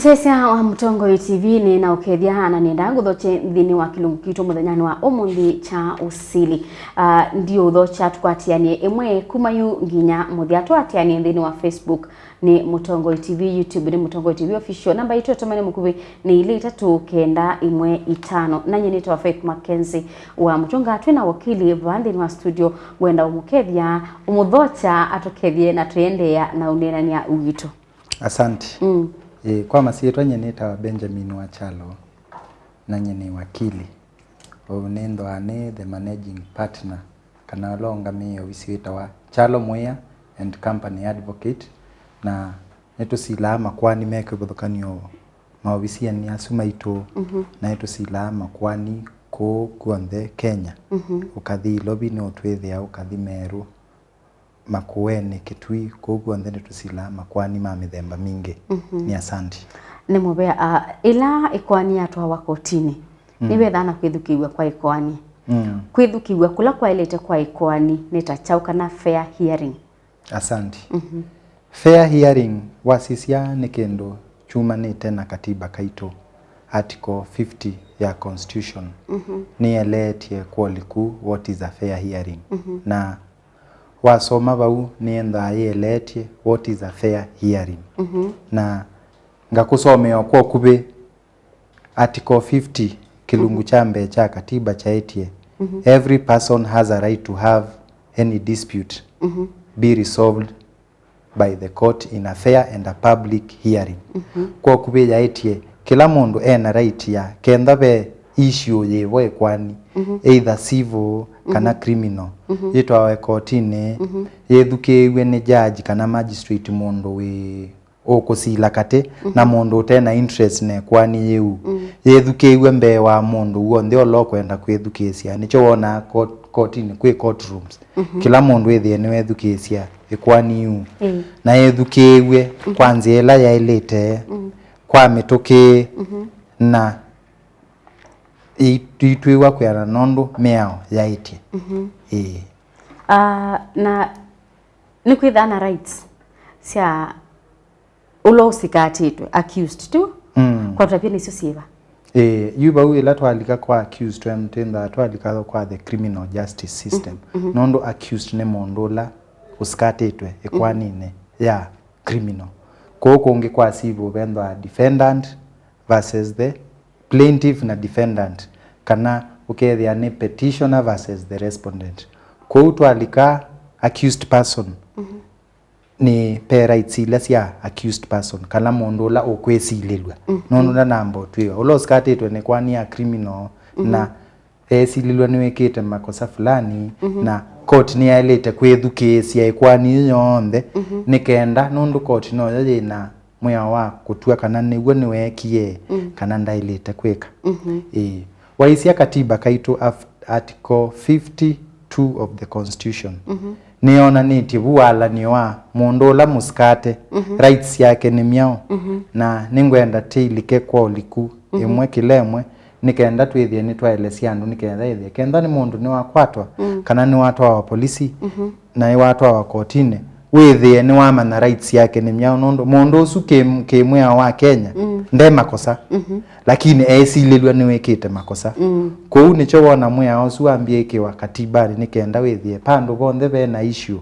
Musesa wa Mutongo TV ni na ukethia na nienda guthoche thini wa kilungu kitu muthenya wa umuthi cha Usili. Ndio uthocha tukwatianie imwe kumayu nginya muthia twatianie thini wa Facebook ni Mutongo TV, YouTube ni Mutongo TV official. Namba yetu tumane mukuvi ni 33115. Nanye ni twa Faith Mackenzie wa Mutonga twina wakili vandini wa studio wenda umukethia umuthocha atokethie na tuendea na unenania ugito. Asante. Kwa masieto nyeneta Benjamin wa Chalo na nyene wakili onendo ane the managing partner kana longa me wisita wa Chalo Moya and company advocate na neto silama kwani meke bodhokanyo mawisia ni asuma ito na neto silama kwani ko kuande Kenya ukathi lobby no twethe au kathi meru makuene kitui koguo ndene tusilama kwani mamithemba mingi ni asanti ni mubea ila ikwani atwa wa kotini ni wethana kwithukiiw'A kwa ikwani kwithukiiw'A kula kwa ilete kwa ikwani nitachauka na fair hearing. Asanti fair hearing wasisia ni kendo chuma ni tena katiba kaito article 50 ya constitution ni eletie kwa liku what is a fair hearing na wasoma bau nienda yeletie what is a fair hearing na ngakusomea kwa kube article 50 kilungu chambe cha katiba cha etie every person has a right to have any dispute be resolved by the court in a fair and a public hearing kwa kube ya etie kila mundu ena right ya kenda be issue yewe kwani either civil kana criminal yetwa kotini yethukiiw'A ni judge kana magistrate mundu we okusila kate na mundu tena interest ne kwani yeu yethukiiw'A mbe wa mundu wonde olokwenda kwithukiisia nicho wona kotini kwi courtrooms kila mundu ethie ni wethukiisia ikwani yu na yethukiiw'A kwanza ela yailite kwa mituki na itwiwa kwa nondo meao yaiti na ni kwithana rights sia ulo sikatitwe accused tu kwa tapia ni siva yuba ila twalika kwa accused twemtenda twalika kwa the criminal justice system nondo accused ne mondola usikatitwe ekwanine ya criminal koko unge kwa civil bendo defendant versus the plaintiff na defendant kana ukethia ni petitioner versus the respondent ko twalika accused person ni pe rights ila sia accused person kana mundu la okwesililwa nono na nambo twiwa ulo skatetwe ne kwani ya criminal na esililwa ni wekete makosa fulani na court ni yailete kwithukiisia ikwani yonde nikenda nundu court no yina moya wa kutua kana niguo ni wekie kana ndailete kweka waisia katiba kaito article 52 of the constitution niona niti buwala ni wa mundu la muskate rights yake ni miao na ningwenda tilike kwa uliku imwe kilemwe nikenda twithie ni twaelesia andu nikenda ithie kenda ni mundu ni wakwatwa kana ni watu wa polisi na ni watu wa kotini withie ni wa mana rights yake ni miao nondo mundu usu kimwe wa Kenya nde makosa lakini esililwa ni wekete makosa kou nicho wona mwe usu ambie kiwa katiba nikenda withie pandu bonthe be na issue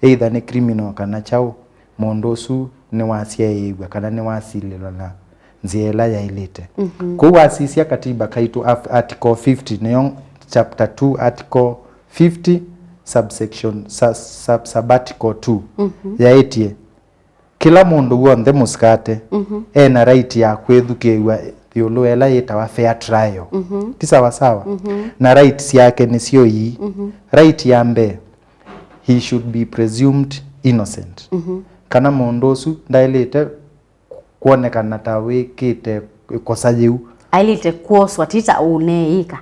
either ni criminal kana chao mundu usu ni wasieigwa kana ni wasililwa na nziela ya ilite kou wasisia katiba kaitu article 50 neon chapter 2 article 50 subsection subarticle 2 yaetie kila mundu wonde muskate ena right ya kwithukiiw'A thiuluela yetawa fair trial tisawa sawa na rights yake ni sio hii right ya mbe he should be presumed innocent kana mundu usu ndailite kuonekana ta wikite kosa jiu ailite kuoswa tita uneika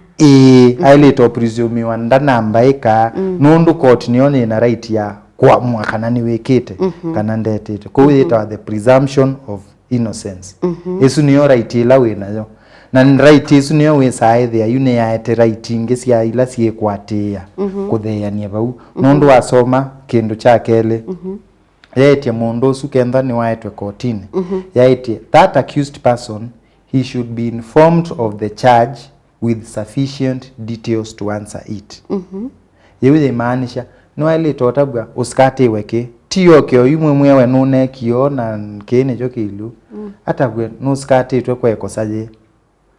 ailite presumiwa ndanamba ika nundu court nione na right ya kwa mwakana ni wekete kana ndetete ko yeta the presumption of innocence esu niyo right ila winayo na right esu niyo wesaithia yune yaete right ingisia ila siekwatia kutheania bau nundu wasoma kindu cha kele yaetie mundu usu kenda ni waetwe kotini yaetie that accused person he should be informed of the charge with sufficient details to answer it. Yewe imaanisha no ile totabwa uskate weke tiyo kyo yimwe mwewe nune kyo na kene jo kilu atabwe no uskate twe kwekosaje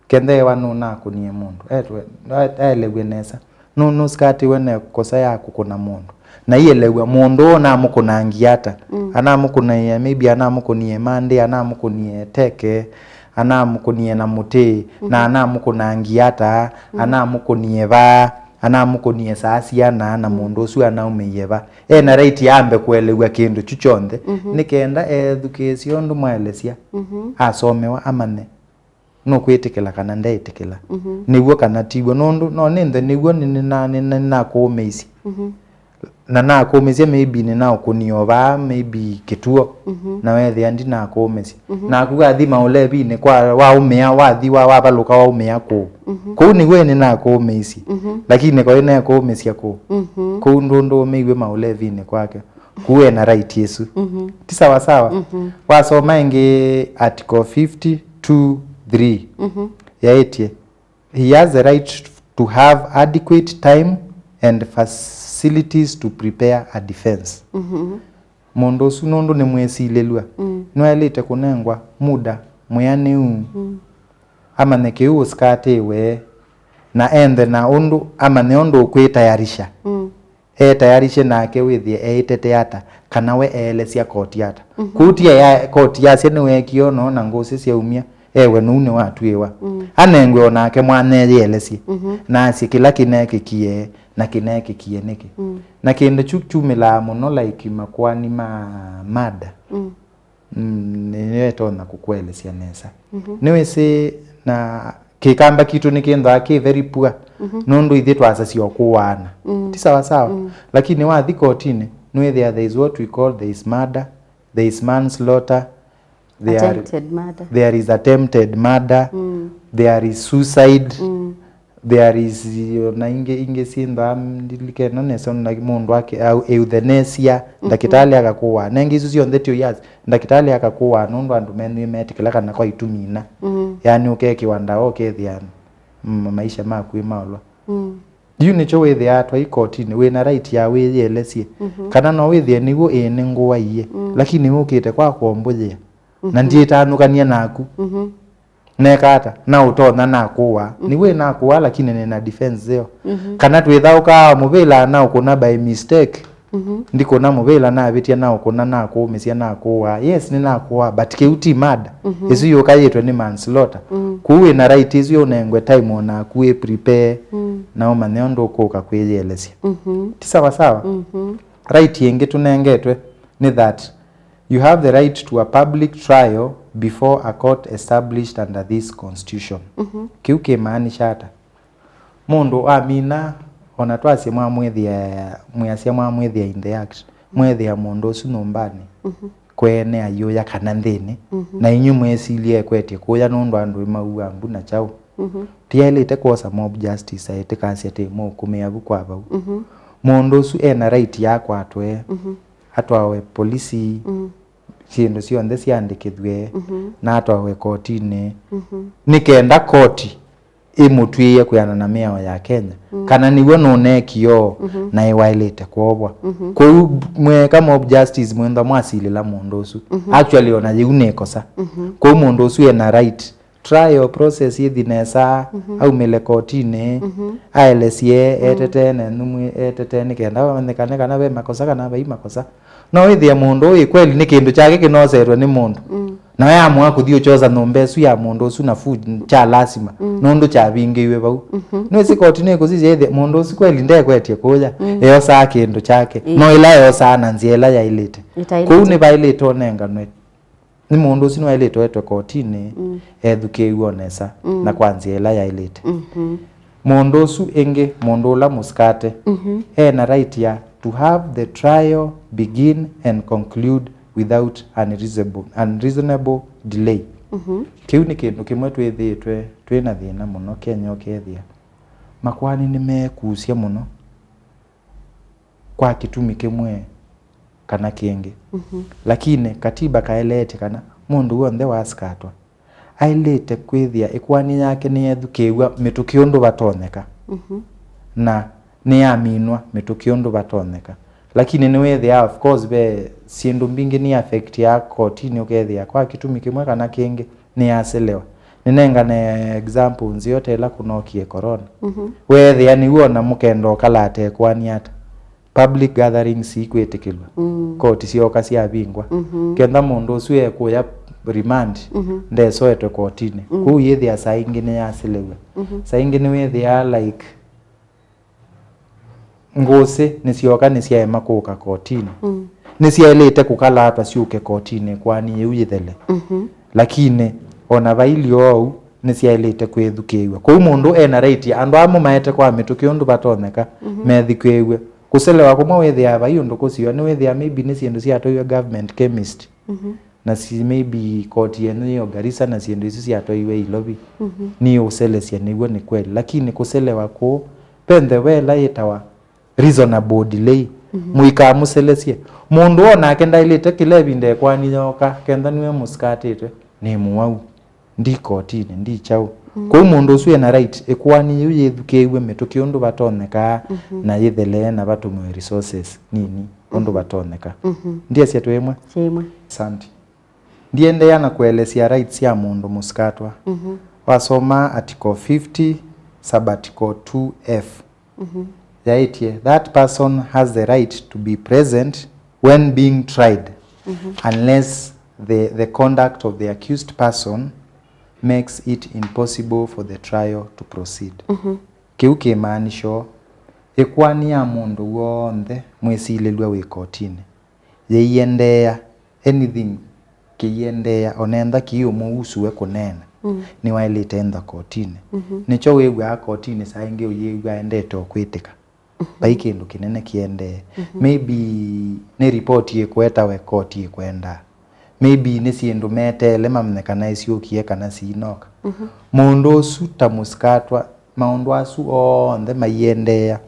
kende wanuna kunie mundu etwe elewe nesa no uskate wene kosa yako kuna mundu na ielewe mundu na mukunangiata ana mukunie maybe ana mukunie mande ana mukunie teke ana mukunie na muti na ana mukunangiata ana mukunie ba ana mukunie saasiana na mundu usu ana umeyeva na right yambe kuelewa kindu chuchonde nikenda education ndu mwelesia asomewa amane no kwetikela kana ndetikela niguo kana tigo nondu no ninde niguo na kuumeisi na kuumeisia maybe ni na kunioba maybe kituo na wethe andi na kuumeisia na kuga thima ulebi ni kwa wa umea wathi wa baluka wa umea ku niguo ni na kuumeisi lakini kwa ina kuumeisia ku ndondo meigwe maulevi ni kwake kuwe na right Yesu ti sawa sawa wasoma ingi article 52:3 yaetie he has the right to have adequate time and facilities to prepare a defense. Mundu usu nundu ni mwesilelwa no elite kunengwa muda muyani ama neke uskate we na ende na undu ama ne undu kwitayarisha tayarishe nake withie teteata kana we elesia kotiata kutia ya kotia ni wekio no na ngosi cia umia ewe nune watu ewa anengwe onake mwane elesia na sikila kineke kie na kineke kie niki na kinde chukchumila muno like makwani mada neto na kukwelesia nesa niwese na kikamba kitu nikenda ke very poor nundu ithi twasasio kuwana ti sawa sawa lakini wa thikotini no there is what we call there is murder, there is manslaughter, there is attempted murder, there is suicide, there is na inge sinda ndilike none sona mundu wake au euthanasia ndakitali akakuwa nengi izo cio nthitio yas ndakitali akakuwa nundu andu menu metikila kana kwa itumina yani ukeki wanda okethia maisha maku imaulwa you nicho wethe atwa ikotini wina right ya wiyelesie kana no withie niguo ene ngwa iye lakini ukite kwa kombuthia na ndietanukania naku nekata na utona nakuwa niwe nakuwa lakini nina defense zeo kana twithauka mubila na ukuna by mistake ndiko na mubila na bitia na ukuna na kuumisia na kuwa yes ni nakuwa but keuti mada isu yokayetwe ni manslaughter kuwe na right isu yonengwe time ona kuwe prepare na oma neondo koka kwiyelesia ti sawa sawa right yengi tunengetwe ni that you have the right to a public trial before a court established under this constitution. Kiuke maanisha hata mundu amina ona twase mwethia in the act mwethia mundu usu numbani kwene ayo ya kana nthini na inyu mwesilie kwetie kuya nundu andu maua mbuna chao tielite kosa mob justice aite kasi ate mo kumeagu kwa bau mundu usu ena right ya kwatwe atwawe polisi chindu cio nthe ciandikithwe na atwawe kotini nikenda koti imutwie kuyana na miao ya Kenya kana niwe nunekio na iwailite kwobwa kwa mwe kama mob justice mwenda mwasilila mundu usu actually ona yunekosa kwa mundu usu ena right trial process yithinesa au mele kotini aelesie etetene numwe etetene kenda wamenekane kana be makosa kana be makosa no ithia mundu ikweli ni kindu chake kinoserwe ni mundu na ya mwa kuthio choza nombesu ya mundu usu na food cha lazima nundu cha bingiwe bau no isi kotini kuzize ithia mundu usu kweli ndekwetie kuja eyo saa kindu chake no ila yo sana nziela ya ilite kuni bailite onenga no ni mundu usu no ilite wetwe kotini Kwithukiiw'A nesa na kwanzia ila ya ilite mundu usu ingi mundu ula muskate na right ya to have the trial begin and conclude without unreasonable delay. Kiu ni kindu kimwe twithitwe twina thina muno Kenya ukethia makwani ni mekucia muno kwa kitumi kimwe kana kingi lakini katiba kaelete kana mundu wonde waskatwa ailete kwithia ikwani yake ni Kwithukiiw'A mituki undu batoneka na ni aminwa mituki undu batoneka lakini ni withia of course be sindu mbingi ni affect ya kotini ukethia kwa kitumi kimwe kana kingi ni aselewa ninenga ne example nziote la kunokie corona wethia ni wona mukendo kalate kwani ata public gatherings ikwetikilwa koti sioka cia bingwa kenda mundu ucio ekuya remand ndesoetwe kotini ku yethia saa ingine yaselewa saa ingine wethia like ngose nisioka nisiaema kuka kotini nisiaelete kukala hapa siuke kotini kwani yuyithele lakini ona bailio au nisiaelete Kwithukiiw'A kwa mundu ena right andu amo maete kwa mituki undu batoneka Kwithukiiw'A kuselewa kumwe wethia ba yundu kusio ni wethia maybe ni sindu cia toyo government chemist na si maybe koti yenu yo Garissa na sindu isi cia toyo ilobi ni uselesia niguo ni kweli lakini kuselewa ko pende wela itawa reasonable delay muika muselesie mundu ona kenda ilete kile binde kwani nyoka kenda niwe muskatitwe ni muwau ndi kotini ndi chau kwa mundu ucio na right ikwani yu Kwithukiiw'A mituki undu batoneka na yithele na batumwe resources nini undu batoneka ndiye cia twemwe chemwe asante ndiendelea na kuelezea rights ya mundu muskatwa wasoma article 50 sub article 2F yaitie that person has the right to be present when being tried unless the conduct of the accused person makes it impossible for the trial to proceed kiu kimaanisho ikwani ya mundu wonthe mwisililwe wi kotini yeyendea anything kiyendea onenda kiyo muusue kunena ni wailite enda kotini nicho wigwa kotini saa ingi uyigwa endete okwitika baikindu kinene kiende maybe ni report yekweta we koti yekwenda maybe ni sindu metele mamnekana isiokie kana sinoka mundu usu ta muskatwa maundu asu onthe mayendea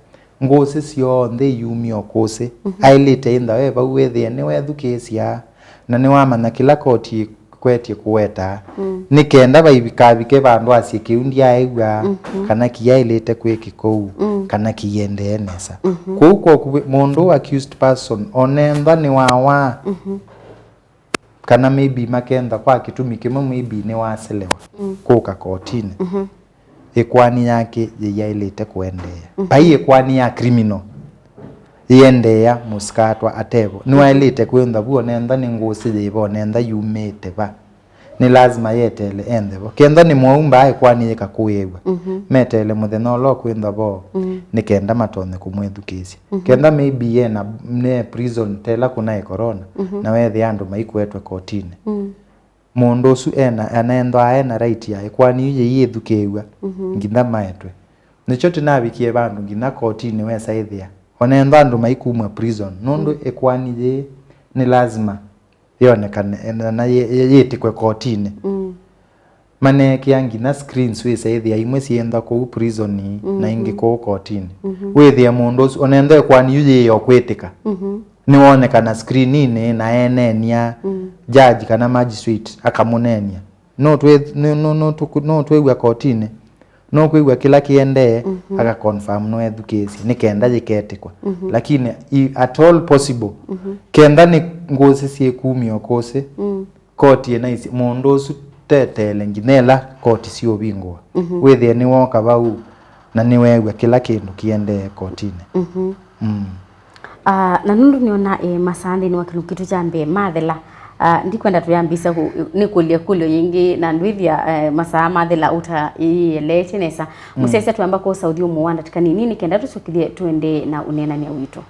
ngose sionthe yumi okose ailite inda we bau wethia ni wethukicia na ni wamana kila koti kwetie kuweta nikenda baibikabike bandu asie kiundi aigwa kana kiyailite kwiki kou kana kiyende nesa kuko mundu accused person onenda ni wawa kana maybe makenda kwa kitumi kimwe maybe ni waselewa kuka kotini ikwani yake yailite kuendea bai ikwani ya criminal yendea muskatwa atebo ni wailite kwenda buo nenda ni ngusi yibo nenda yumete ba ni lazima yetele endebo kenda ni muumba ikwani yekakuyewa metele mutheno lo kwenda bo ni kenda matone kumwethukisi kenda maybe yena ne prison tela kuna corona na wethi andu maikwetwe kotini mundu su anaenda ena right ya ikwani yeyithukiiw'A nginda maetwe nicho tinabikie bandu ngina kotini we saithia onenda andu maikumwa prison nundu ikwani ye ni lazima yonekane na yetikwe kotini mane kiangi na screens we saithia imwe sienda ku prison na ingi ku kotini wethia mundu onenda ikwani yuye yokwetika ni wonekana screen ni na enenia judge kana magistrate akamunenia no twegwa kotini no kwigwa kila kiende aka confirm no education ni kenda jiketikwa lakini at all possible kenda ni ngose sie kumio kose koti na isi mundu su tetele nginela koti sio bingwa wethia ni woka bau na ni wegwa kila kindu kiende kotini na nundu niona masandi ni wakilu kitu jambe mathela ndikwenda tuyambisa ni kulia kulio yingi na ndwithia masaa mathela uta ielete nesa musese tuamba ko Saudi umuwanda tikani nini kenda tusukilie tuende na unena nya wito